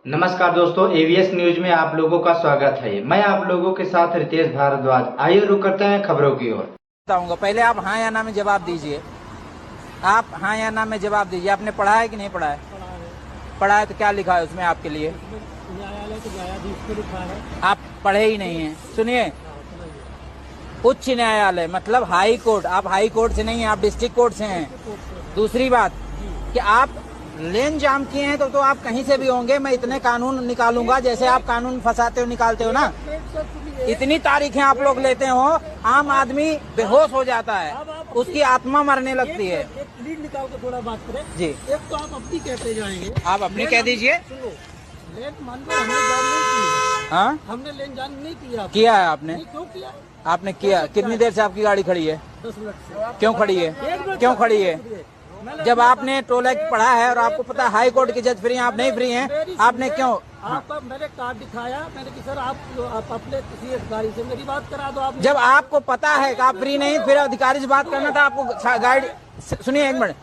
नमस्कार दोस्तों, ABS news में आप लोगों का स्वागत है। मैं आप लोगों के साथ रितेश भारद्वाज। आइए रुक करते हैं खबरों की ओर। बताऊंगा, पहले आप हाँ या ना में जवाब दीजिए। आप हाँ या ना में जवाब दीजिए। आपने पढ़ा है कि नहीं पढ़ा है? पढ़ा है तो क्या लिखा है उसमें आपके लिए? न्यायालय के न्यायाधीश को लिखा है। आप पढ़े ही नहीं है। सुनिए, उच्च न्यायालय मतलब हाई कोर्ट। आप हाई कोर्ट से नहीं है, आप डिस्ट्रिक्ट कोर्ट से हैं। दूसरी बात कि आप लेन जाम किए हैं तो आप कहीं से भी होंगे। मैं इतने कानून निकालूंगा जैसे आप कानून फंसाते हो निकालते हो ना। इतनी तारीखें आप लोग लेते हो, आम आदमी बेहोश हो जाता है, उसकी आत्मा मरने लगती है। एक लीड निकाल के थोड़ा बात करें जी। एक तो आप अपनी कहते जाएंगे, आप अपनी कह दीजिए। लेन मान लो हमने जान नहीं किया। हाँ, हमने लेन जान नहीं किया। किया है आपने? क्यों किया? आपने किया। कितनी देर से आपकी गाड़ी खड़ी है? 10 मिनट से। क्यों खड़ी है? क्यों खड़ी है? जब आपने टोल एक्ट पढ़ा है और आपको पता है हाई कोर्ट के जज फ्री हैं, आप नहीं फ्री हैं, आपने क्यों? आपका मैंने कार्ड दिखाया, मैंने कि सर आप अपने किसी अधिकारी से मेरी बात करा दो। आप जब आपको पता है कि आप फ्री नहीं, फिर अधिकारी से बात करना था आपको। गाइड सुनिए एक मिनट,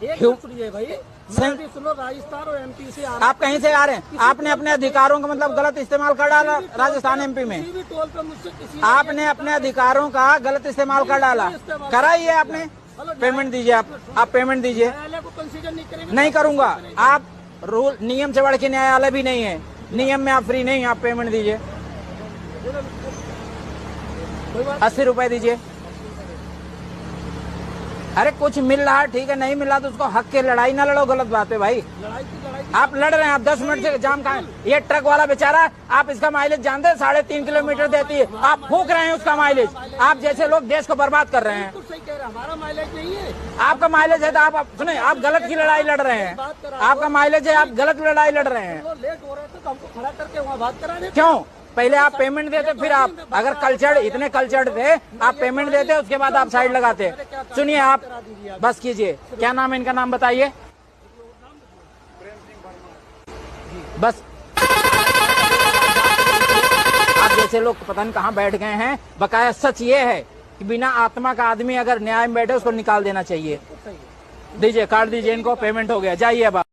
सुनिए भाई, मैं भी सुनो, राजस्थान और एमपी से आप कहीं से आ रहे हैं? आपने अपने अधिकारों का मतलब गलत इस्तेमाल कर डाला राजस्थान एमपी में। किसी भी टोल पर मुझसे किसी आपने अपने अधिकारों का गलत इस्तेमाल कर डाला। करा ही है आपने। पेमेंट दीजिए। आप पेमेंट दीजिए। न्यायालय को कंसीडर नहीं करेंगे। नहीं करूंगा। आप रूल नियम से बढ़ के न्यायालय भी नहीं है। नियम में आप फ्री नहीं, आप पेमेंट दीजिए। 80 रुपए दीजिए। अरे कुछ मिल रहा है ठीक है, नहीं मिल रहा तो उसको हक के लड़ाई ना लड़ो। गलत बात है भाई। लड़ाई आप लड़ रहे हैं, आप 10 मिनट से जाम कहाँ है? ये ट्रक वाला बेचारा, आप इसका माइलेज जानते हैं? 3.5 किलोमीटर देती है, आप फूंक रहे हैं उसका माइलेज। आप जैसे लोग देश को बर्बाद कर रहे हैं। तो सही कह रहे हैं, हमारा माइलेज नहीं है। आपका माइलेज है तो आप सुने, आप गलत की लड़ाई लड़ रहे हैं। आपका माइलेज है, आप गलत लड़ाई लड़ रहे हैं। वो लेट हो रहे थे तो हमको खड़ा करके वहाँ बात कराने। क्यों? पहले आप पेमेंट देते, फिर आप अगर कल्चर्ड इतने कल्चर्ड थे, आप पेमेंट देते, उसके बाद आप साइड लगाते। सुनिए, आप बस कीजिए। क्या नाम है इनका? नाम बताइए बस। आप जैसे लोग पता नहीं कहाँ बैठ गए हैं। बकाया सच ये है कि बिना आत्मा का आदमी अगर न्याय में बैठे उसको निकाल देना चाहिए। दीजिए, कार्ड दीजिए इनको, पेमेंट हो गया, जाइए अब आप।